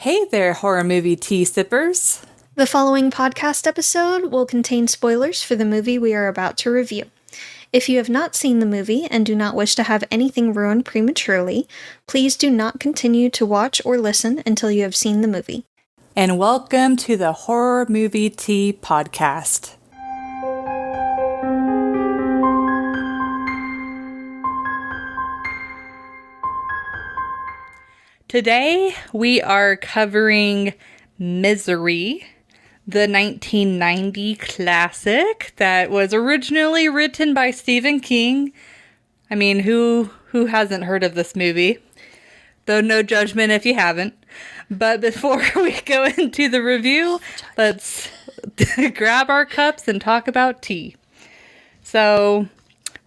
Hey there, horror movie tea sippers. The following podcast episode will contain spoilers for the movie we are about to review. If you have not seen the movie and do not wish to have anything ruined prematurely, please do not continue to watch or listen until you have seen the movie. And welcome to the Horror Movie Tea Podcast. Today we are covering Misery, the 1990 classic that was originally written by Stephen King. I mean, who hasn't heard of this movie? Though no judgment if you haven't. But before we go into the review, let's grab our cups and talk about tea. So,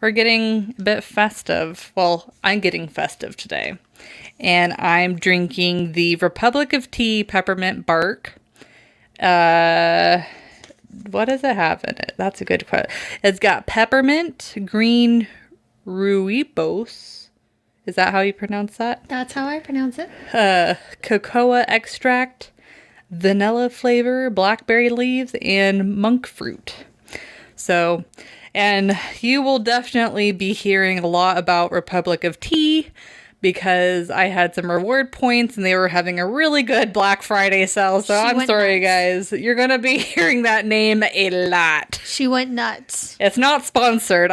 we're getting a bit festive. Well, I'm getting festive today. And I'm drinking the Republic of Tea Peppermint Bark. What does it have in it? That's a good question. It's got peppermint, green rooibos. Is that how you pronounce that? That's how I pronounce it. Cocoa extract, vanilla flavor, blackberry leaves, and monk fruit. So, and you will definitely be hearing a lot about Republic of Tea because I had some reward points and they were having a really good Black Friday sale. So I'm sorry, guys. You're going to be hearing that name a lot. She went nuts. It's not sponsored.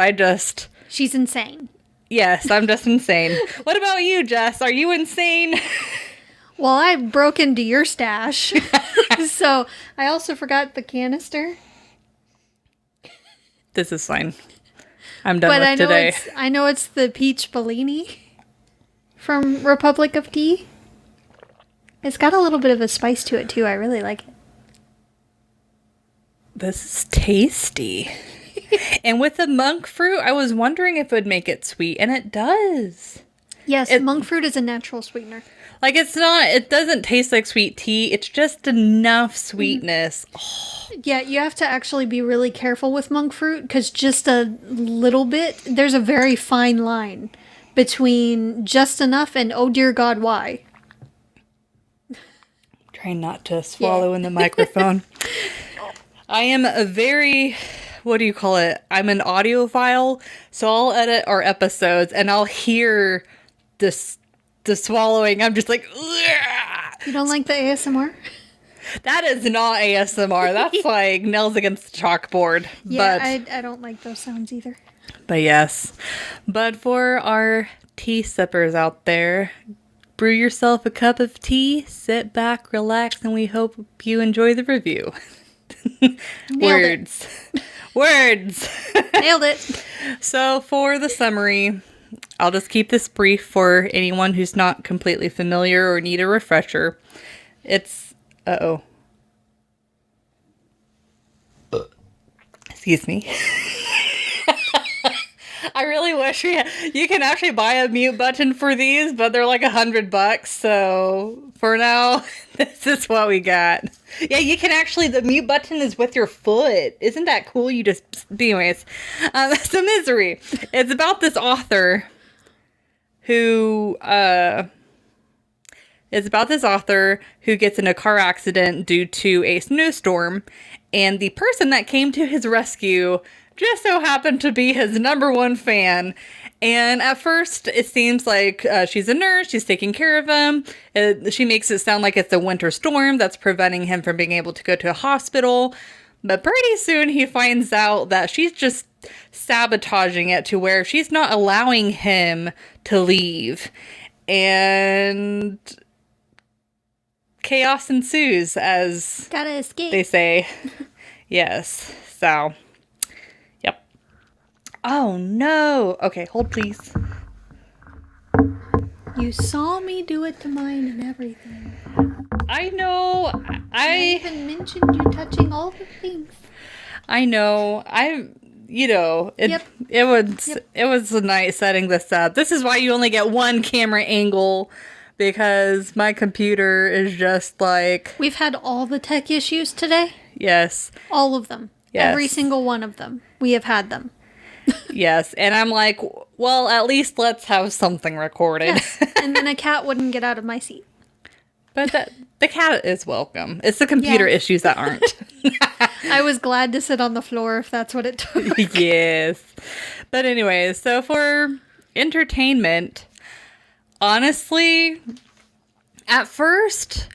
She's insane. Yes, I'm just insane. What about you, Jess? Are you insane? Well, I broke into your stash. So I also forgot the canister. This is fine. I'm done with today. I know it's the peach Bellini from Republic of Tea. It's got a little bit of a spice to it too. I really like it. This is tasty. And with the monk fruit, I was wondering if it would make it sweet, and it does. Yes, monk fruit is a natural sweetener. Like, it doesn't taste like sweet tea. It's just enough sweetness. Oh. Yeah, you have to actually be really careful with monk fruit, because just a little bit, there's a very fine line between just enough and oh dear God, why? Trying not to swallow in the microphone. I am a very... What do you call it? I'm an audiophile, so I'll edit our episodes and I'll hear the swallowing. I'm just like, ugh. You don't like the ASMR? That is not ASMR. That's like nails against the chalkboard. Yeah, I don't like those sounds either. But yes. But for our tea sippers out there, brew yourself a cup of tea, sit back, relax, and we hope you enjoy the review. Words. Nailed it. So for the summary, I'll just keep this brief for anyone who's not completely familiar or need a refresher. It's... Excuse me. I really wish you can actually buy a mute button for these, but they're like $100. So for now, this is what we got. Yeah, you can actually, the mute button is with your foot. Isn't that cool? Anyways, so Misery. It's about this author who gets in a car accident due to a snowstorm, and the person that came to his rescue just so happened to be his number one fan. And at first, it seems like she's a nurse. She's taking care of him. She makes it sound like it's a winter storm that's preventing him from being able to go to a hospital. But pretty soon, he finds out that she's just sabotaging it to where she's not allowing him to leave. And chaos ensues, as gotta escape, they say. Yes. So... Oh, no. Okay, hold, please. You saw me do it to mine and everything. I know. I even mentioned you touching all the things. I know. It was nice setting this up. This is why you only get one camera angle, because my computer is just like... We've had all the tech issues today. Yes. All of them. Yes. Every single one of them. We have had them. Yes, and I'm like, well, at least let's have something recorded. Yes. And then a cat wouldn't get out of my seat. But The cat is welcome. It's the computer issues that aren't. I was glad to sit on the floor if that's what it took. Yes. But anyway, so for entertainment, honestly, at first,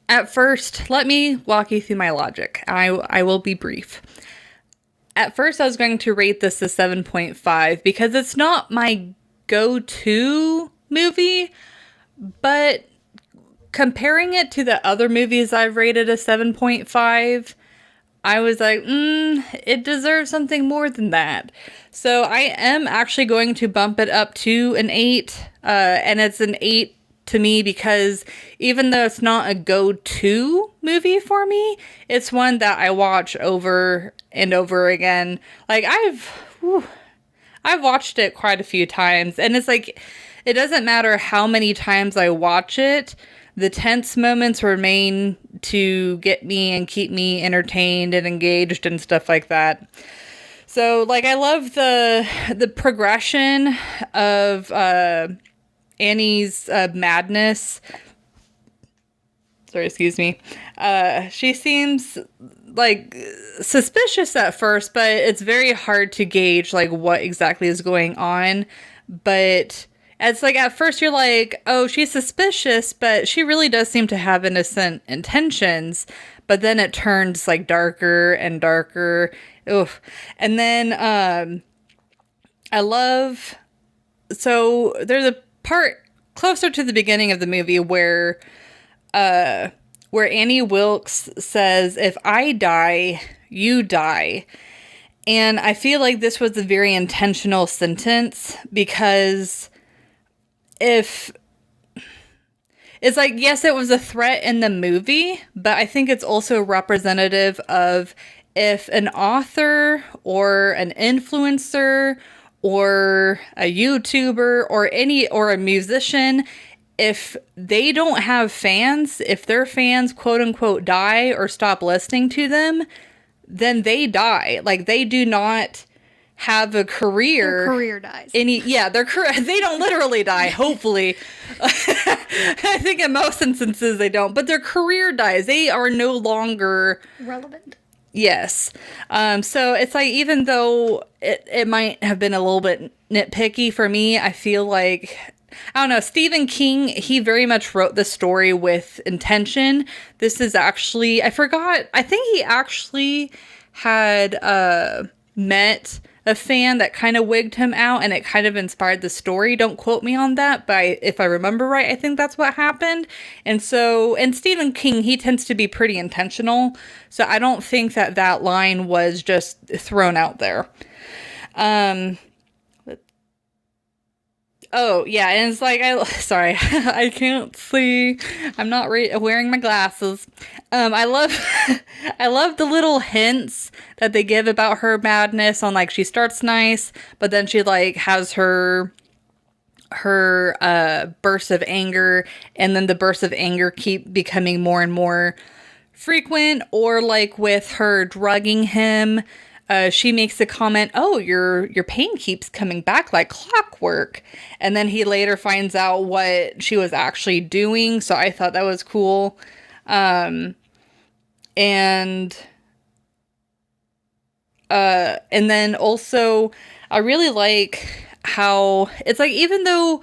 let me walk you through my logic. I will be brief. At first, I was going to rate this a 7.5 because it's not my go-to movie, but comparing it to the other movies I've rated a 7.5, I was like, it deserves something more than that. So I am actually going to bump it up to an 8, and it's an 8 to me because even though it's not a go-to movie for me, it's one that I watch over and over again. Like I've watched it quite a few times, and it's like, it doesn't matter how many times I watch it, the tense moments remain to get me and keep me entertained and engaged and stuff like that. So, like, I love the progression of Annie's madness. Sorry, excuse me. She seems like suspicious at first, but it's very hard to gauge like what exactly is going on. But it's like at first you're like, oh, she's suspicious, but she really does seem to have innocent intentions. But then it turns like darker and darker. Oof. And then I love, so there's a part closer to the beginning of the movie where Annie Wilkes says, if I die, you die. And I feel like this was a very intentional sentence because if it's like, yes, it was a threat in the movie, but I think it's also representative of if an author or an influencer or a YouTuber or a musician, if they don't have fans, if their fans quote unquote die or stop listening to them, then they die. Like, they do not have a career. Their career dies. They don't literally die, hopefully. I think in most instances they don't, but their career dies. They are no longer relevant. Yes. So it's like, even though it might have been a little bit nitpicky for me, I feel like, I don't know, Stephen King, he very much wrote the story with intention. This is actually, I think he actually had met a fan that kind of wigged him out, and it kind of inspired the story. Don't quote me on that, but if I remember right, I think that's what happened. And Stephen King, he tends to be pretty intentional, so I don't think that line was just thrown out there. Oh, yeah, and it's like, sorry, I can't see. I'm not wearing my glasses. I love the little hints that they give about her madness on, like, she starts nice, but then she, like, has her bursts of anger, and then the bursts of anger keep becoming more and more frequent, or, like, with her drugging him, she makes the comment, oh, your pain keeps coming back like clockwork. And then he later finds out what she was actually doing. So I thought that was cool. And then also I really like how it's like, even though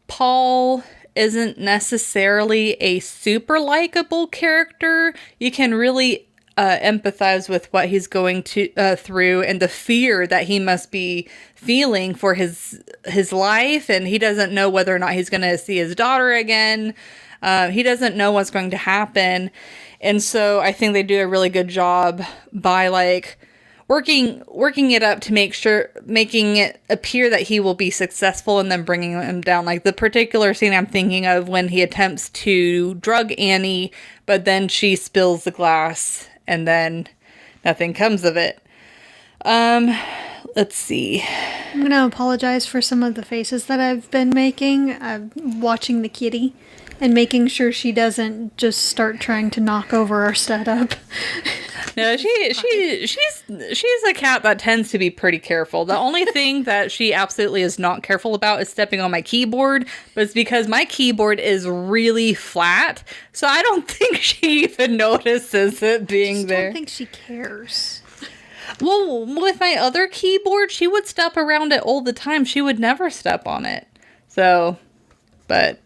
Paul isn't necessarily a super likable character, you can really empathize with what he's going through, and the fear that he must be feeling for his life, and he doesn't know whether or not he's going to see his daughter again. He doesn't know what's going to happen, and so I think they do a really good job by, like, working it up to making it appear that he will be successful, and then bringing him down. Like the particular scene I'm thinking of when he attempts to drug Annie, but then she spills the glass, and then nothing comes of it. Let's see. I'm going to apologize for some of the faces that I've been making. I'm watching the kitty and making sure she doesn't just start trying to knock over our setup. No, she's a cat that tends to be pretty careful. The only thing that she absolutely is not careful about is stepping on my keyboard, but it's because my keyboard is really flat, so I don't think she even notices it being there. I don't think she cares. Well, with my other keyboard, she would step around it all the time. She would never step on it. So, but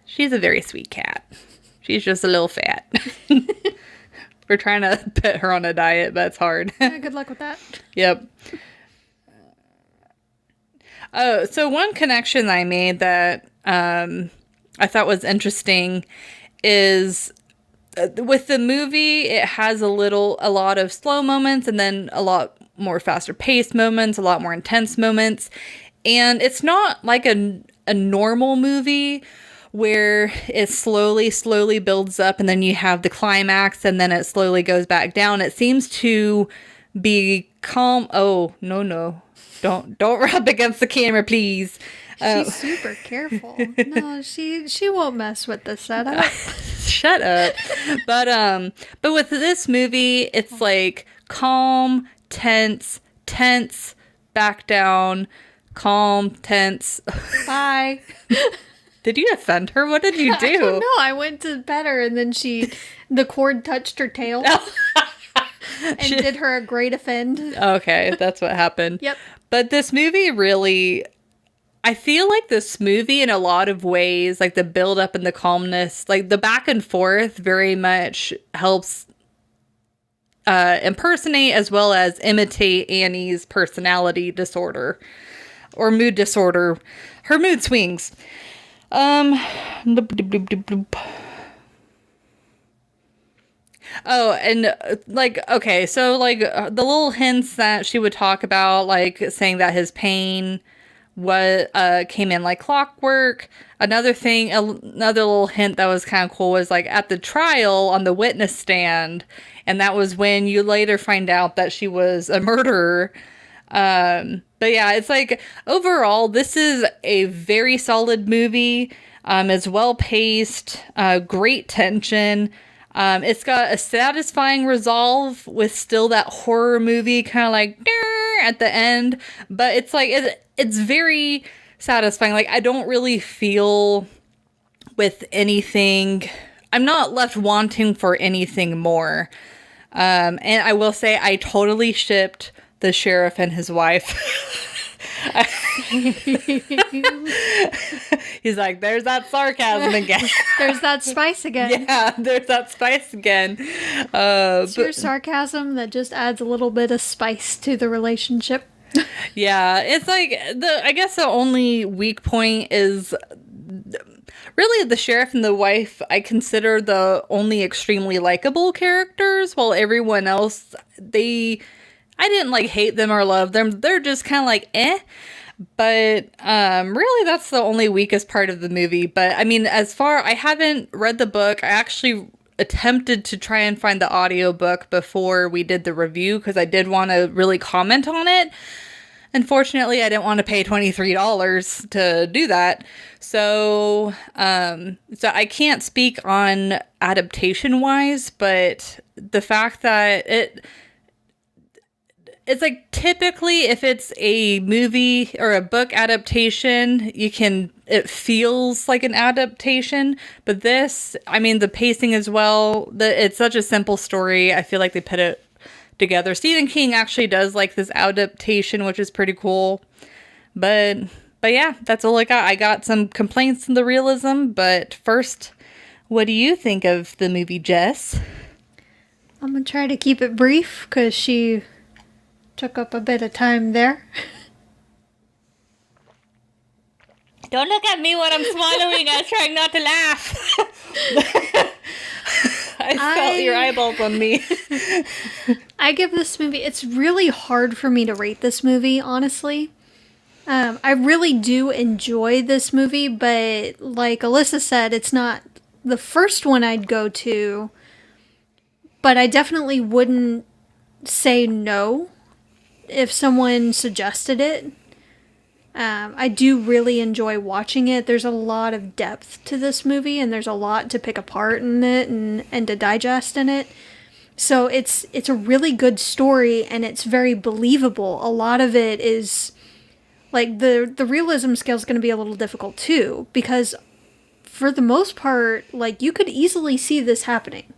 she's a very sweet cat. She's just a little fat. We're trying to put her on a diet, but it's hard. Yeah, good luck with that. Yep. Oh, so one connection I made that I thought was interesting is with the movie, it has a lot of slow moments and then a lot more faster paced moments, a lot more intense moments. And it's not like a normal movie where it slowly builds up and then you have the climax and then it slowly goes back down. It seems to be calm. Oh, no. Don't rub against the camera, please. She's super careful. No, she won't mess with the setup. Shut up. But with this movie, it's like calm, tense, back down, calm, tense. Bye. Did you offend her? What did you do? I don't know. I went to pet her and then the cord touched her tail. And did her a great offend. Okay, that's what happened. Yep. But this movie really, I feel like this movie in a lot of ways, like the build up and the calmness, like the back and forth very much helps impersonate as well as imitate Annie's personality disorder or mood disorder, her mood swings. Oh, and like, okay, so like the little hints that she would talk about, like saying that his pain came in like clockwork. Another little hint that was kind of cool was like at the trial on the witness stand, and that was when you later find out that she was a murderer. But yeah, it's like overall, this is a very solid movie. It's well paced, great tension. It's got a satisfying resolve with still that horror movie kind of like at the end, but it's like it's very satisfying. Like I don't really feel with anything. I'm not left wanting for anything more. And I will say I totally shipped the sheriff and his wife. He's like, there's that sarcasm again. There's that spice again. Yeah, there's that spice again. It's your sarcasm that just adds a little bit of spice to the relationship. Yeah, it's like I guess the only weak point is really the sheriff and the wife. I consider the only extremely likable characters, while everyone else, I didn't like hate them or love them. They're just kind of like eh. But really that's the only weakest part of the movie. But I mean, I haven't read the book. I actually attempted to try and find the audiobook before we did the review because I did want to really comment on it. Unfortunately, I didn't want to pay $23 to do that. So I can't speak on adaptation wise, but the fact that it's like typically if it's a movie or a book adaptation, it feels like an adaptation. But this, I mean, the pacing as well, it's such a simple story. I feel like they put it together. Stephen King actually does like this adaptation, which is pretty cool. But yeah, that's all I got. I got some complaints in the realism, but first, what do you think of the movie, Jess? I'm gonna try to keep it brief because she took up a bit of time there. Don't look at me when I'm swallowing. I'm trying not to laugh. I felt your eyeballs on me. I give this movie, it's really hard for me to rate this movie, honestly. I really do enjoy this movie, but like Alyssa said, it's not the first one I'd go to, but I definitely wouldn't say no if someone suggested it. I do really enjoy watching it. There's a lot of depth to this movie, and there's a lot to pick apart in it and to digest in it. So it's a really good story, and it's very believable. A lot of it is like the realism scale is going to be a little difficult too, because for the most part, like, you could easily see this happening.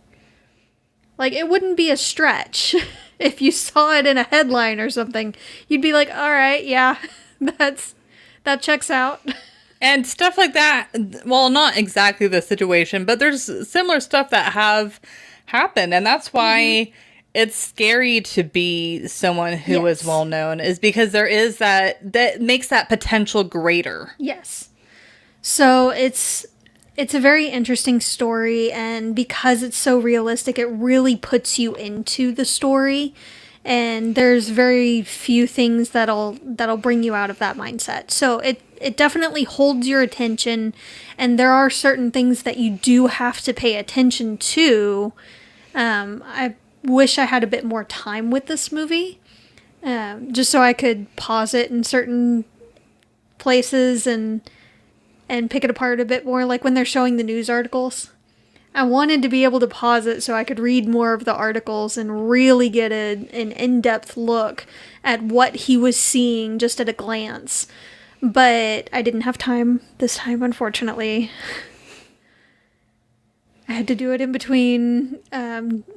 Like, it wouldn't be a stretch if you saw it in a headline or something. You'd be like, all right, yeah, that checks out. And stuff like that, well, not exactly the situation, but there's similar stuff that have happened. And that's why it's scary to be someone who is well known, is because there is that makes that potential greater. Yes. So it's a very interesting story, and because it's so realistic, it really puts you into the story. And there's very few things that'll bring you out of that mindset. So it definitely holds your attention, and there are certain things that you do have to pay attention to. I wish I had a bit more time with this movie, just so I could pause it in certain places and pick it apart a bit more, like when they're showing the news articles. I wanted to be able to pause it so I could read more of the articles and really get an in-depth look at what he was seeing just at a glance. But I didn't have time this time, unfortunately. I had to do it in between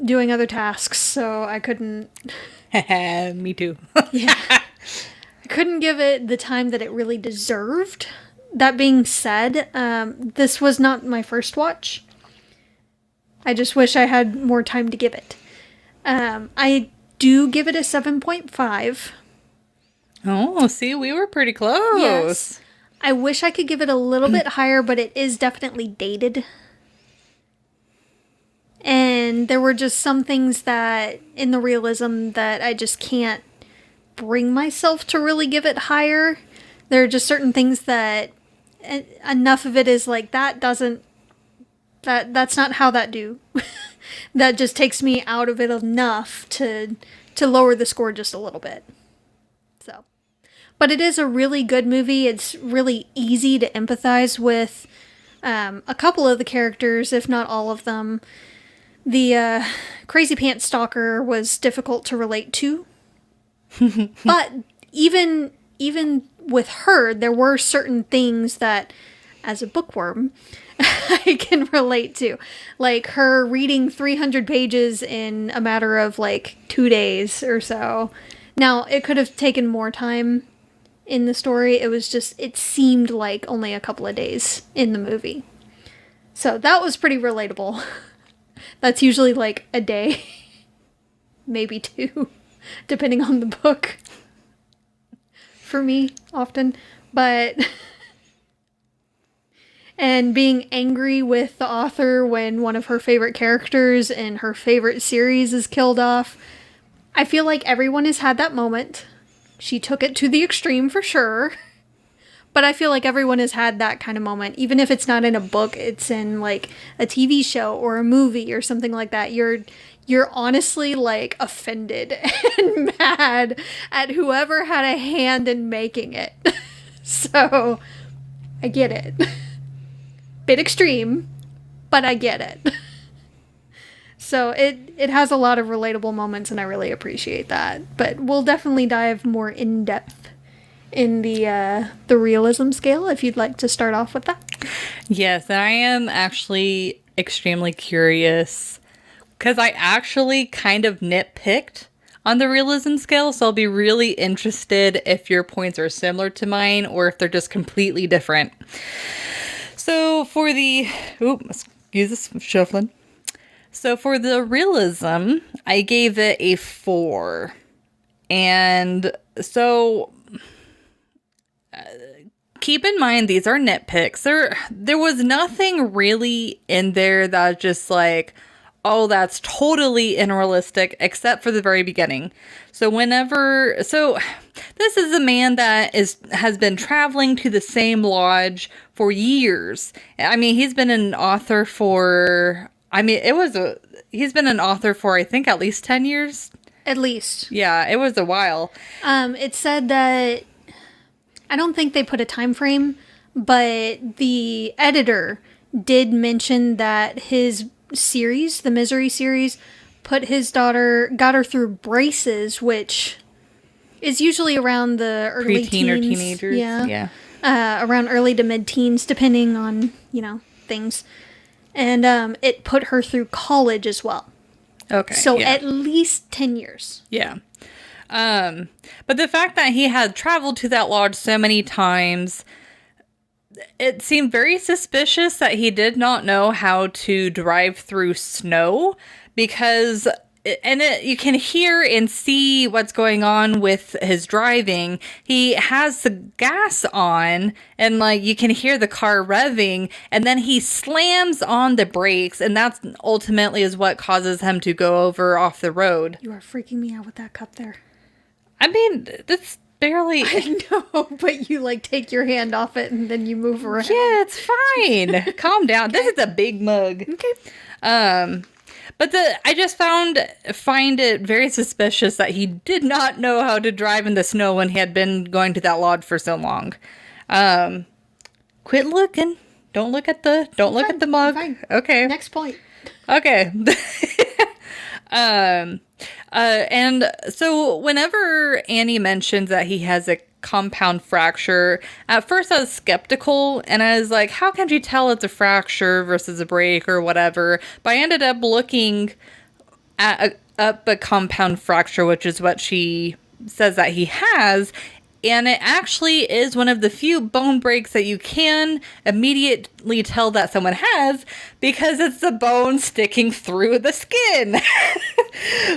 doing other tasks, so I couldn't... Me too. Yeah. I couldn't give it the time that it really deserved. That being said, this was not my first watch. I just wish I had more time to give it. I do give it a 7.5. Oh, see, we were pretty close. Yes. I wish I could give it a little bit higher, but it is definitely dated. And there were just some things that in the realism that I just can't bring myself to really give it higher. There are just certain things that enough of it is like, that's not how that do. That just takes me out of it enough to lower the score just a little bit. So, but it is a really good movie. It's really easy to empathize with a couple of the characters, if not all of them. The Crazy Pants Stalker was difficult to relate to. But even with her, there were certain things that, as a bookworm, I can relate to. Like her reading 300 pages in a matter of like 2 days or so. Now, it could have taken more time in the story. It seemed like only a couple of days in the movie. So that was pretty relatable. That's usually like a day, maybe 2, depending on the book. For me, often. But... and being angry with the author when one of her favorite characters in her favorite series is killed off. I feel like everyone has had that moment. She took it to the extreme for sure. But I feel like everyone has had that kind of moment. Even if it's not in a book, it's in like a TV show or a movie or something like that. You're honestly like offended and mad at whoever had a hand in making it. So I get it. Bit extreme, but I get it. So it has a lot of relatable moments, and I really appreciate that. But we'll definitely dive more in depth in the realism scale if you'd like to start off with that. Yes, and I am actually extremely curious because I actually kind of nitpicked on the realism scale, so I'll be really interested if your points are similar to mine or if they're just completely different. So for the... excuse this, I'm shuffling. So for the realism, I gave it a 4. And so... keep in mind, these are nitpicks. There was nothing really in there that just like, oh, that's totally unrealistic, except for the very beginning. So this is a man that has been traveling to the same lodge for years. I mean, he's been an author for, he's been an author for, I think, at least 10 years. At least. Yeah, it was a while. It said that, I don't think they put a time frame, but the editor did mention that his series, the Misery series, got her through braces, which is usually around the early Preteen or teens. teenagers. Yeah. Around early to mid-teens, depending on, things. And it put her through college as well. Okay. So yeah. at least 10 years. Yeah. But the fact that he had traveled to that lodge so many times, it seemed very suspicious that he did not know how to drive through snow, because you can hear and see what's going on with his driving. He has the gas on and you can hear the car revving, and then he slams on the brakes, and that's ultimately is what causes him to go over off the road. You are freaking me out with that cup there. I mean, that's barely... I know, but you take your hand off it and then you move around. Yeah, it's fine. Calm down. Okay. This is a big mug. Okay. But I just find it very suspicious that he did not know how to drive in the snow when he had been going to that lodge for so long. Quit looking. Don't look at the mug. Fine. Okay. Next point. Okay. And so whenever Annie mentions that he has a compound fracture, at first I was skeptical, and I was like, how can you tell it's a fracture versus a break or whatever? But I ended up looking at up a compound fracture, which is what she says that he has. And it actually is one of the few bone breaks that you can immediately tell that someone has, because it's the bone sticking through the skin.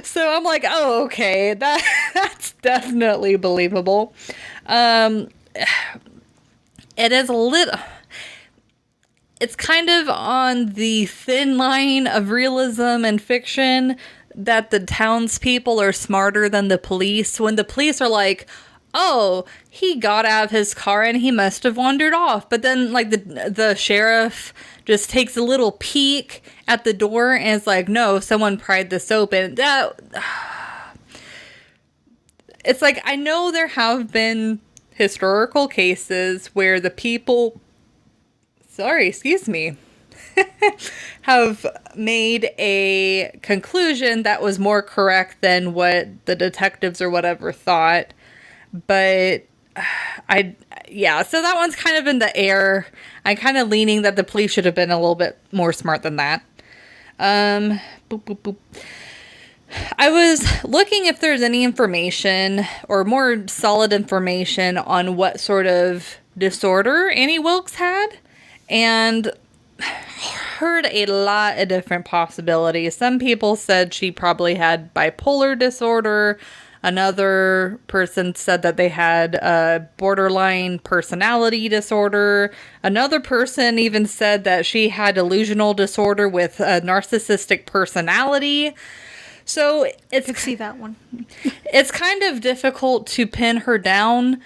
So I'm like, oh, okay, that's definitely believable. It is it's kind of on the thin line of realism and fiction that the townspeople are smarter than the police. When the police are like, oh, he got out of his car and he must have wandered off. But then the sheriff just takes a little peek at the door and is like, no, someone pried this open. It's like, I know there have been historical cases where the people, have made a conclusion that was more correct than what the detectives or whatever thought. But so that one's kind of in the air. I'm kind of leaning that the police should have been a little bit more smart than that. Boop, boop, boop. I was looking if there's any information or more solid information on what sort of disorder Annie Wilkes had, and heard a lot of different possibilities. Some people said she probably had bipolar disorder. Another person said that they had a borderline personality disorder. Another person even said that she had delusional disorder with a narcissistic personality. So I could see that one. It's kind of difficult to pin her down.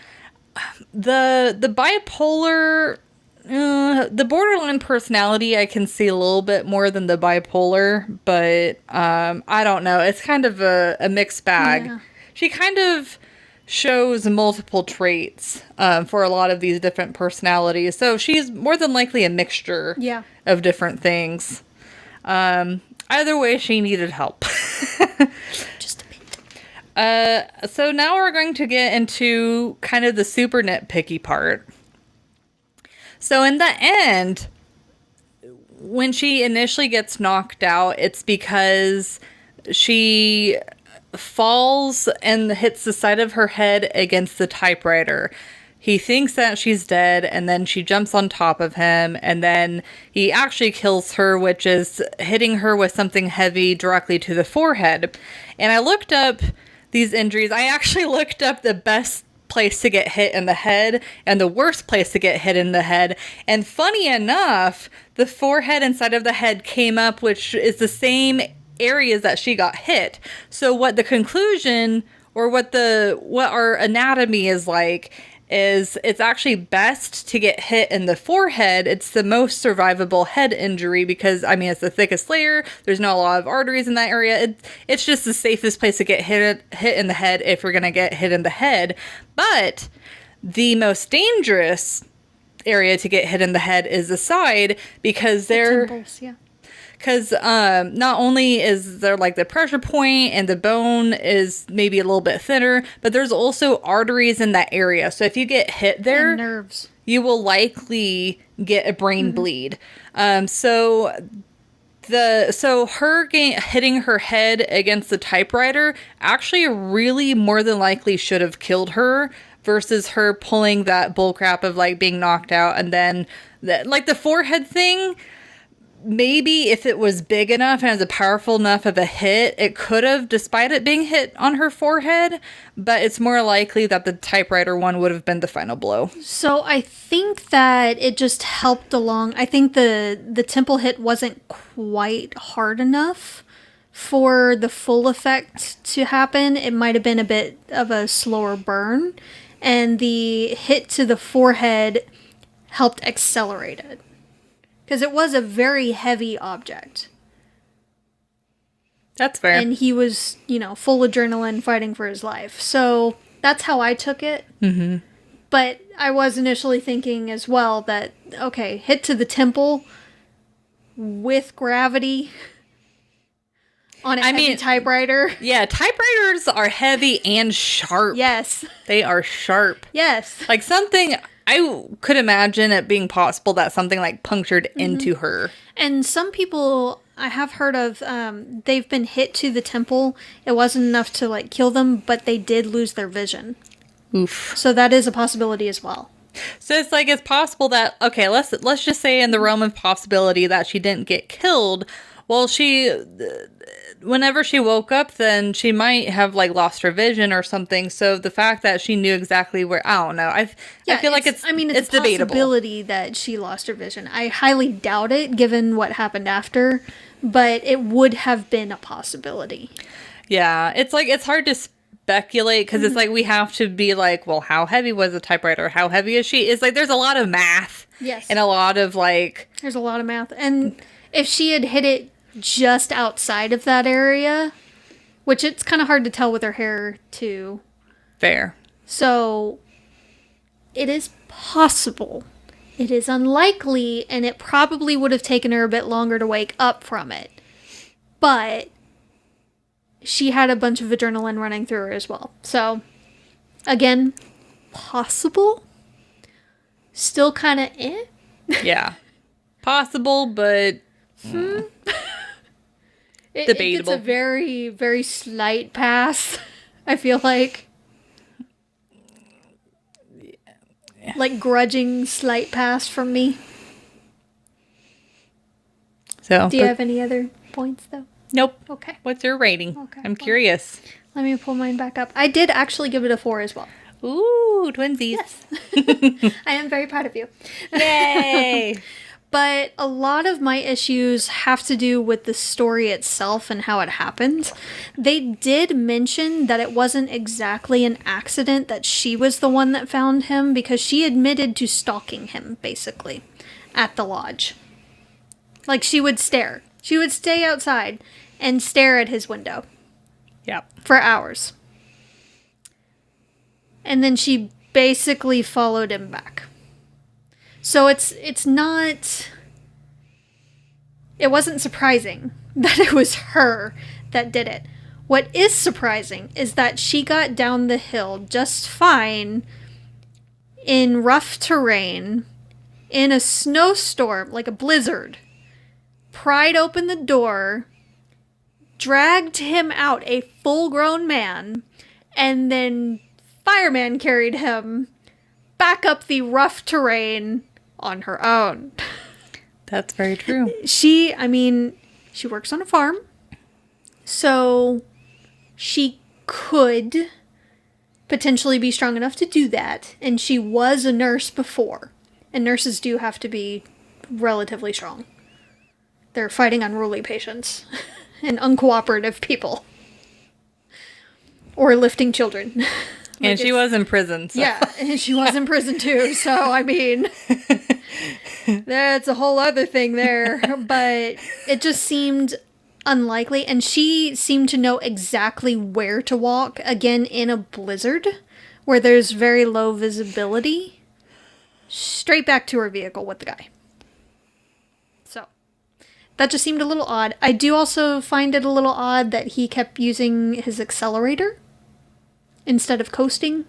The bipolar, the borderline personality, I can see a little bit more than the bipolar, but I don't know. It's kind of a mixed bag. Yeah. She kind of shows multiple traits for a lot of these different personalities. So she's more than likely a mixture of different things. Either way, she needed help. Just a bit. So now we're going to get into kind of the super nitpicky part. So in the end, when she initially gets knocked out, it's because she falls and hits the side of her head against the typewriter. He thinks that she's dead, and then she jumps on top of him, and then he actually kills her, which is hitting her with something heavy directly to the forehead. And I looked up these injuries. I actually looked up the best place to get hit in the head and the worst place to get hit in the head. And funny enough, the forehead and side of the head came up, which is the same areas that she got hit. So what the conclusion, or what our anatomy is like, is it's actually best to get hit in the forehead. It's the most survivable head injury because, I mean, it's the thickest layer. There's not a lot of arteries in that area. It's just the safest place to get hit in the head if you're going to get hit in the head. But the most dangerous area to get hit in the head is the side, because they're... temples, yeah. because not only is there like the pressure point and the bone is maybe a little bit thinner, but there's also arteries in that area. So if you get hit there, And nerves. you will likely get a brain bleed. So her hitting her head against the typewriter actually really more than likely should have killed her versus her pulling that bullcrap of like being knocked out and then like the forehead thing. Maybe if it was big enough and it was a powerful enough of a hit, it could have, despite it being hit on her forehead, but it's more likely that the typewriter one would have been the final blow. So I think that it just helped along. I think the temple hit wasn't quite hard enough for the full effect to happen. It might have been a bit of a slower burn, and the hit to the forehead helped accelerate it. Because it was a very heavy object. That's fair. And he was, full adrenaline fighting for his life. So that's how I took it. Mm-hmm. But I was initially thinking as well that, okay, hit to the temple with gravity on a heavy typewriter. Yeah, typewriters are heavy and sharp. Yes. They are sharp. Yes. Like something, I could imagine it being possible that something like punctured into her. And some people I have heard of, they've been hit to the temple. It wasn't enough to like kill them, but they did lose their vision. Oof. So that is a possibility as well. So it's like it's possible that, okay, let's just say in the realm of possibility that she didn't get killed. Well, whenever she woke up, then she might have like lost her vision or something. So the fact that she knew exactly where, I don't know. I feel like it's a debatable. Possibility that she lost her vision. I highly doubt it, given what happened after, but it would have been a possibility. Yeah, it's like it's hard to speculate because it's like we have to be like, well, how heavy was the typewriter? How heavy is she? It's like there's a lot of math. Yes. And a lot of like. There's a lot of math, and if she had hit it just outside of that area, which it's kind of hard to tell with her hair too. Fair. So it is possible. It is unlikely, and it probably would have taken her a bit longer to wake up from it. But she had a bunch of adrenaline running through her as well. So, again, possible. Still kind of Yeah. Possible, but debatable. It's a very, very slight pass, I feel like. Like grudging slight pass from me. So, do you have any other points though? Nope. Okay. What's your rating? Okay. I'm curious. Let me pull mine back up. I did actually give it a 4 as well. Ooh, twinsies. Yes. I am very proud of you. Yay! But a lot of my issues have to do with the story itself and how it happened. They did mention that it wasn't exactly an accident that she was the one that found him, because she admitted to stalking him, basically, at the lodge. Like, she would stare. She would stay outside and stare at his window. Yep. For hours. And then she basically followed him back. So it's not... It wasn't surprising that it was her that did it. What is surprising is that she got down the hill just fine in rough terrain, in a snowstorm, like a blizzard, pried open the door, dragged him out, a full-grown man, and then fireman carried him back up the rough terrain on her own. That's very true. She works on a farm, so she could potentially be strong enough to do that, and she was a nurse before, and nurses do have to be relatively strong. They're fighting unruly patients and uncooperative people. Or lifting children. And she was in prison. So. Yeah, and she was in prison too, so I mean, that's a whole other thing there. But it just seemed unlikely, and she seemed to know exactly where to walk, again, in a blizzard, where there's very low visibility, straight back to her vehicle with the guy. So, that just seemed a little odd. I do also find it a little odd that he kept using his accelerator instead of coasting.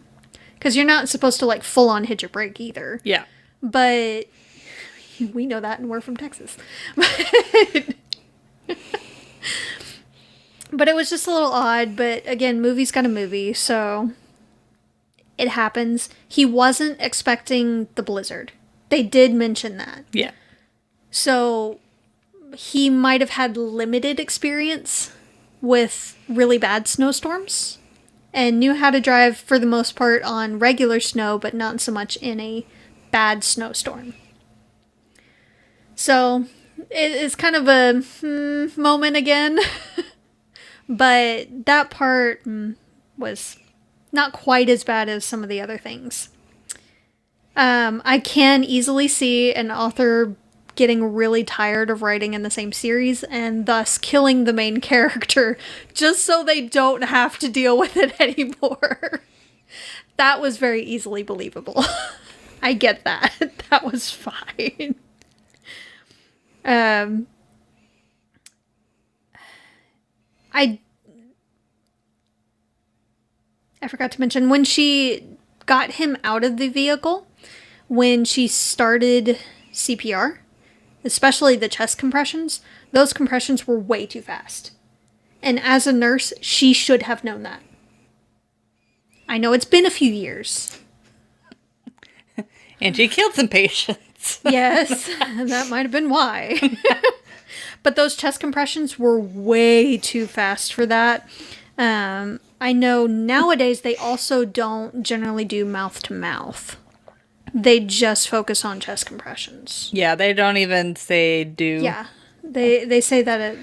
Because you're not supposed to, like, full-on hit your brake either. Yeah. But we know that, and we're from Texas. But it was just a little odd. But again, movie's got a movie, so it happens. He wasn't expecting the blizzard. They did mention that. Yeah. So he might have had limited experience with really bad snowstorms and knew how to drive for the most part on regular snow, but not so much in a bad snowstorm. So it's kind of a moment again. But that part was not quite as bad as some of the other things. I can easily see an author getting really tired of writing in the same series and thus killing the main character just so they don't have to deal with it anymore. That was very easily believable. I get that. That was fine. I forgot to mention, when she got him out of the vehicle, when she started CPR, especially the chest compressions, those compressions were way too fast. And as a nurse, she should have known that. I know it's been a few years. And she killed some patients. Yes, that might have been why. But those chest compressions were way too fast for that. I know nowadays they also don't generally do mouth to mouth. They just focus on chest compressions. Yeah, they don't even say do. Yeah, they say that it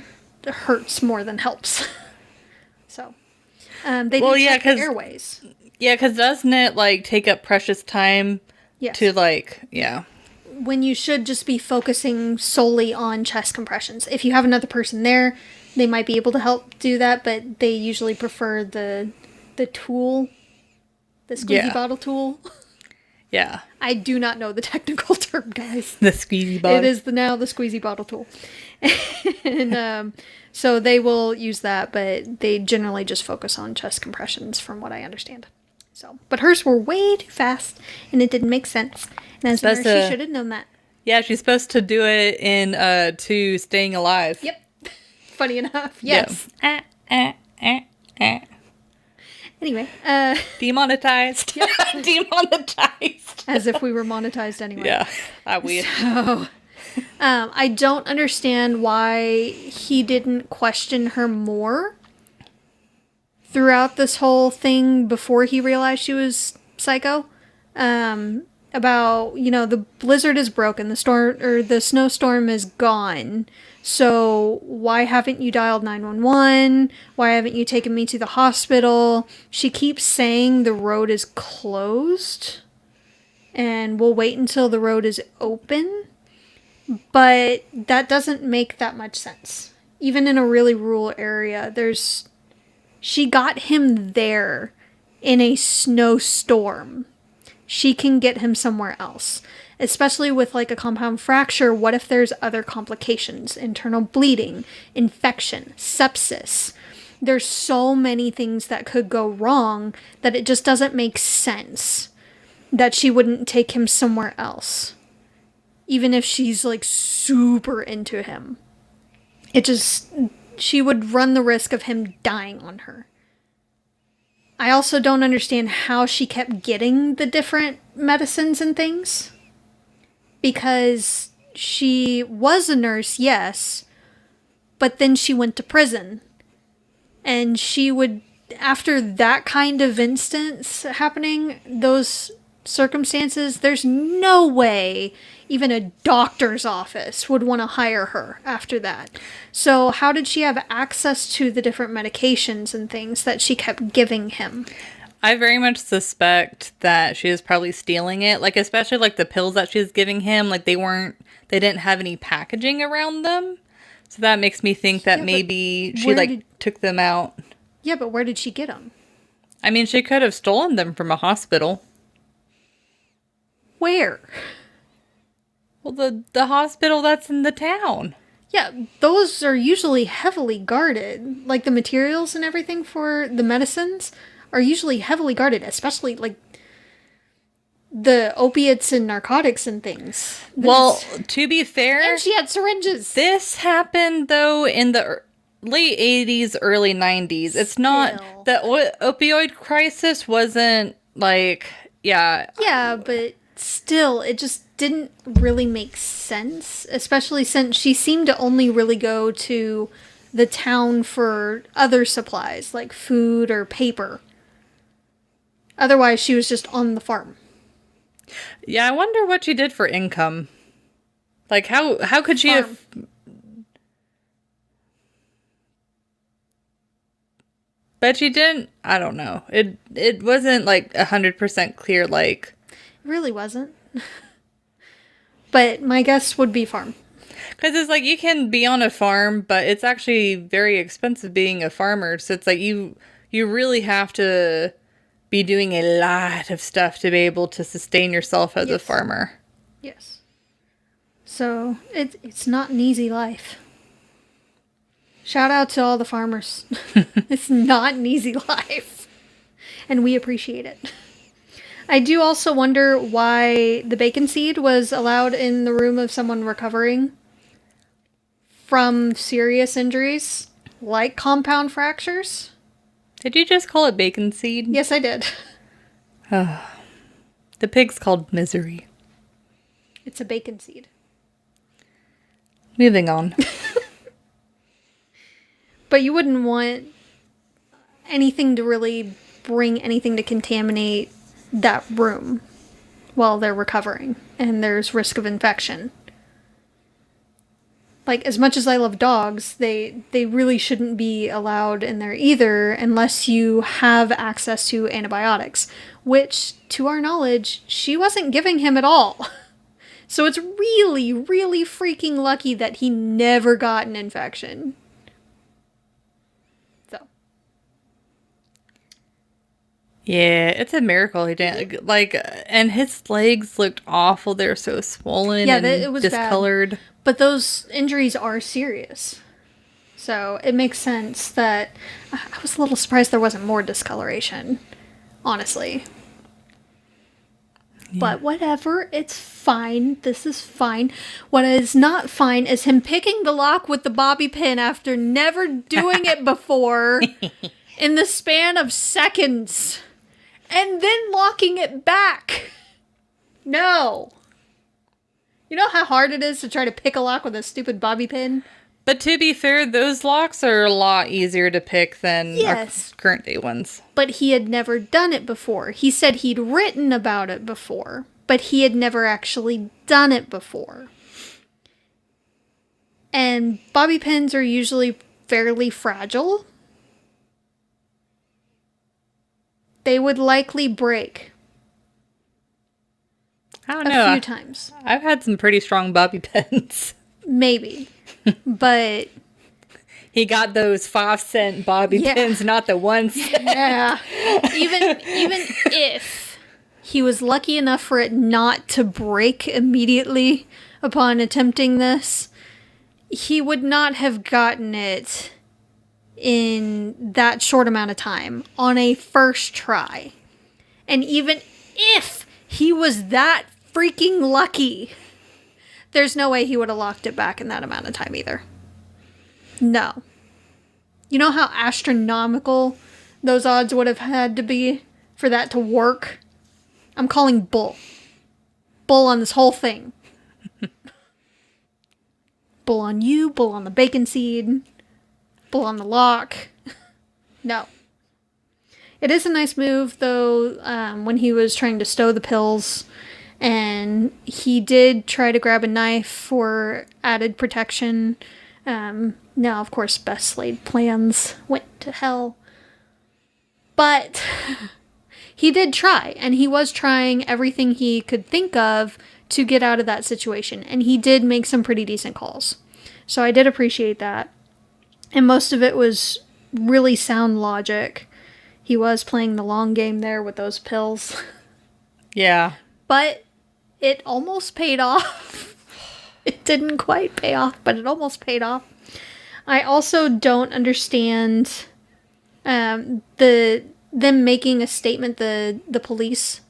hurts more than helps. So, they do check the airways. Yeah, because doesn't it, like, take up precious time Yes. to, like, yeah. When you should just be focusing solely on chest compressions. If you have another person there, they might be able to help do that, but they usually prefer the tool, the squeezy bottle tool. Yeah. I do not know the technical term, guys. The squeezy bottle. It is now the squeezy bottle tool. And so they will use that, but they generally just focus on chest compressions from what I understand. So, but hers were way too fast, and it didn't make sense. And as a nurse, she should have known that. Yeah, she's supposed to do it in to Staying Alive. Yep. Funny enough, yes. Yeah. Anyway, demonetized. Demonetized. As if we were monetized anyway. Yeah, I wish. So, I don't understand why he didn't question her more throughout this whole thing before he realized she was psycho. About, the blizzard is broken, the snowstorm is gone. So why haven't you dialed 911? Why haven't you taken me to the hospital? She keeps saying the road is closed and we'll wait until the road is open. But that doesn't make that much sense. Even in a really rural area, she got him there in a snowstorm. She can get him somewhere else. Especially with like a compound fracture, what if there's other complications? Internal bleeding, infection, sepsis. There's so many things that could go wrong that it just doesn't make sense that she wouldn't take him somewhere else. Even if she's like super into him. She would run the risk of him dying on her. I also don't understand how she kept getting the different medicines and things. Because she was a nurse, yes, but then she went to prison. And she would, after that kind of instance happening, those circumstances, there's no way even a doctor's office would want to hire her after that. So how did she have access to the different medications and things that she kept giving him? I very much suspect that she was probably stealing it. Like, especially like the pills that she was giving him, like they didn't have any packaging around them. So that makes me think that maybe she took them out. Yeah, but where did she get them? I mean, she could have stolen them from a hospital. Where? Well, the hospital that's in the town. Yeah, those are usually heavily guarded. Like the materials and everything for the medicines are usually heavily guarded, especially like the opiates and narcotics and things. Well, to be fair, and she had syringes. This happened, though, in the late 80s, early 90s. It's not... Still. The opioid crisis wasn't, like... Yeah. Yeah, but still, it just didn't really make sense. Especially since she seemed to only really go to the town for other supplies, like food or paper. Otherwise, she was just on the farm. Yeah, I wonder what she did for income. Like, how could she have... But she didn't... I don't know. It wasn't, like, 100% clear, like... It really wasn't. But my guess would be farm. Because it's like, you can be on a farm, but it's actually very expensive being a farmer. So it's like, you really have to be doing a lot of stuff to be able to sustain yourself as a farmer. Yes. So, it's not an easy life. Shout out to all the farmers. It's not an easy life. And we appreciate it. I do also wonder why the bacon seed was allowed in the room of someone recovering from serious injuries, like compound fractures. Did you just call it bacon seed? Yes, I did. The pig's called Misery. It's a bacon seed. Moving on. But you wouldn't want anything to really bring anything to contaminate that room while they're recovering, and there's risk of infection. Like, as much as I love dogs, they really shouldn't be allowed in there either unless you have access to antibiotics, which, to our knowledge, she wasn't giving him at all. So it's really, really freaking lucky that he never got an infection. So. Yeah, it's a miracle he didn't, like, and his legs looked awful. They were so swollen and it was discolored. Bad. But those injuries are serious. So it makes sense that... I was a little surprised there wasn't more discoloration, honestly. Yeah. But whatever, it's fine. This is fine. What is not fine is him picking the lock with the bobby pin after never doing it before in the span of seconds. And then locking it back. No. You know how hard it is to try to pick a lock with a stupid bobby pin? But to be fair, those locks are a lot easier to pick than our current day ones. But he had never done it before. He said he'd written about it before, but he had never actually done it before. And bobby pins are usually fairly fragile. They would likely break. I don't know. A few times. I've had some pretty strong bobby pins. Maybe. But... He got those 5-cent bobby pins, not the 1 cent. Yeah. Even if he was lucky enough for it not to break immediately upon attempting this, he would not have gotten it in that short amount of time on a first try. And even if he was that freaking lucky, there's no way he would have locked it back in that amount of time either. No. You know how astronomical those odds would have had to be for that to work? I'm calling bull. Bull on this whole thing. Bull on you, bull on the bacon seed, bull on the lock. No. It is a nice move, though, when he was trying to stow the pills. And he did try to grab a knife for added protection. Now, of course, best laid plans went to hell. But he did try, and he was trying everything he could think of to get out of that situation. And he did make some pretty decent calls. So I did appreciate that. And most of it was really sound logic. He was playing the long game there with those pills. Yeah. But it almost paid off. It didn't quite pay off, but it almost paid off. I also don't understand them making a statement, the police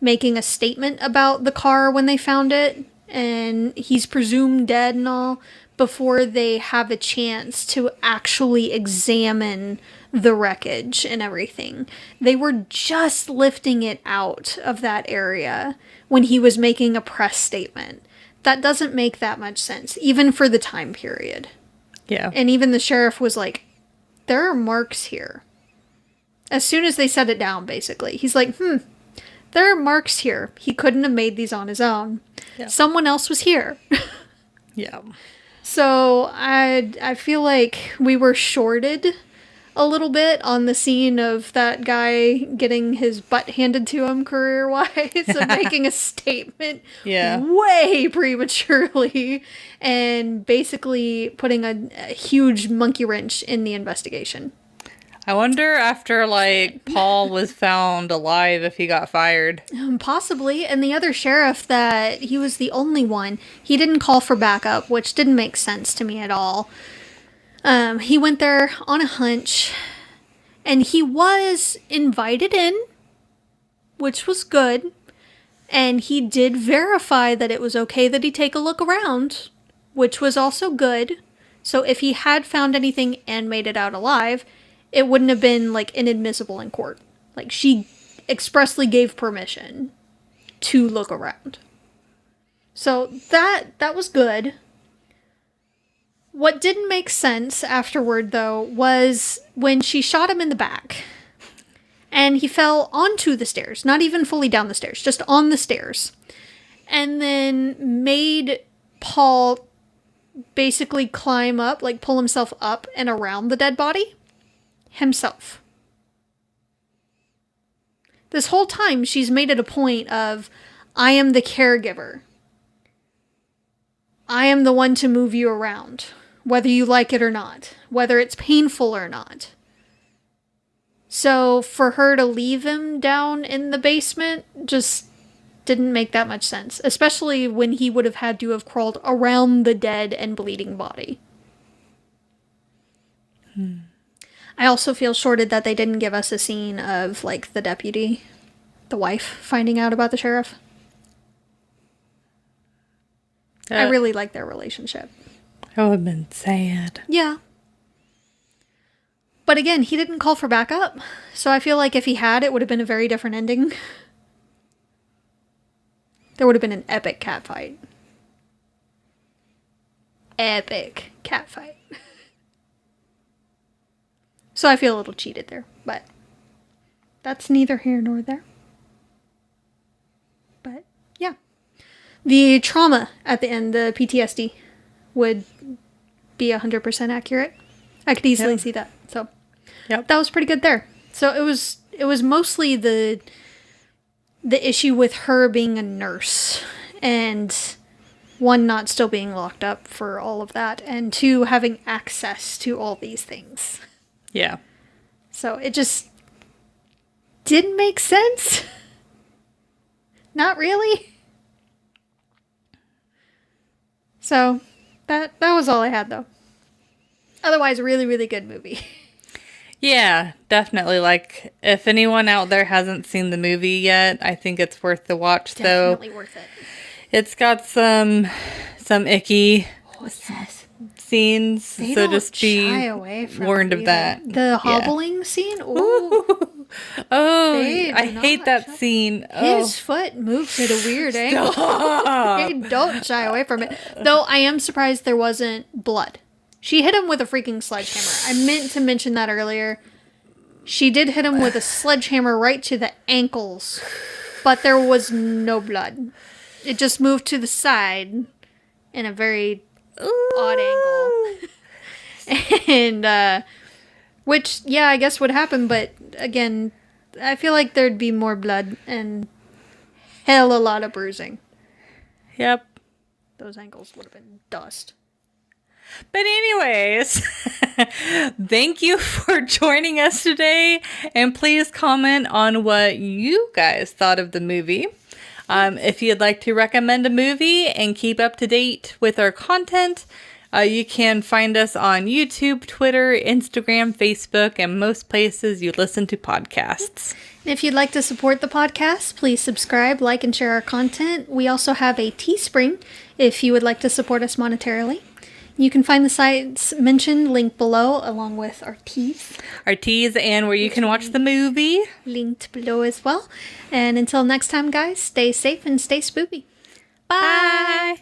making a statement about the car when they found it, and he's presumed dead and all, before they have a chance to actually examine the wreckage and everything. They were just lifting it out of that area when he was making a press statement. That doesn't make that much sense, even for the time period. Yeah. And even the sheriff was like, there are marks here. As soon as they set it down, basically. He's like, there are marks here. He couldn't have made these on his own. Yeah. Someone else was here. Yeah. So I feel like we were shorted a little bit on the scene of that guy getting his butt handed to him career-wise and making a statement way prematurely and basically putting a huge monkey wrench in the investigation. I wonder after, like, Paul was found alive if he got fired. Possibly. And the other sheriff, that he was the only one. He didn't call for backup, which didn't make sense to me at all. He went there on a hunch, and he was invited in, which was good. And he did verify that it was okay that he take a look around, which was also good. So if he had found anything and made it out alive, it wouldn't have been, like, inadmissible in court. Like, she expressly gave permission to look around. So that was good. What didn't make sense afterward, though, was when she shot him in the back. And he fell onto the stairs. Not even fully down the stairs, just on the stairs. And then made Paul basically climb up, like pull himself up and around the dead body himself. This whole time, she's made it a point of, I am the caregiver. I am the one to move you around, whether you like it or not, whether it's painful or not. So for her to leave him down in the basement just didn't make that much sense, especially when he would have had to have crawled around the dead and bleeding body. I also feel shorted that they didn't give us a scene of, like, the deputy, the wife, finding out about the sheriff. I really like their relationship. That would have been sad. Yeah. But again, he didn't call for backup, so I feel like if he had, it would have been a very different ending. There would have been an epic catfight. Epic catfight. So I feel a little cheated there, but that's neither here nor there. But yeah. The trauma at the end, the PTSD, would be 100% accurate. I could easily see that. So that was pretty good there. So it was mostly the issue with her being a nurse, and one, not still being locked up for all of that, and two, having access to all these things. Yeah. So it just didn't make sense. Not really. So that was all I had, though. Otherwise, a really, really good movie. Yeah, definitely. Like, if anyone out there hasn't seen the movie yet, I think it's worth the watch, though. Definitely worth it. It's got some icky scenes, so just be warned of that. The hobbling scene? Ooh. I hate that scene. His foot moves at a weird angle. They don't shy away from it. Though I am surprised there wasn't blood. She hit him with a freaking sledgehammer. I meant to mention that earlier. She did hit him with a sledgehammer right to the ankles, but there was no blood. It just moved to the side in a very odd angle. And, which, yeah, I guess would happen, but again, I feel like there'd be more blood and hell a lot of bruising. Yep. Those ankles would have been dust. But anyways, thank you for joining us today, and please comment on what you guys thought of the movie. If you'd like to recommend a movie and keep up to date with our content, you can find us on YouTube, Twitter, Instagram, Facebook, and most places you listen to podcasts. And if you'd like to support the podcast, please subscribe, like, and share our content. We also have a Teespring if you would like to support us monetarily. You can find the sites mentioned linked below, along with our teas. Our teas and where you can watch the movie. Linked below as well. And until next time, guys, stay safe and stay spooky. Bye!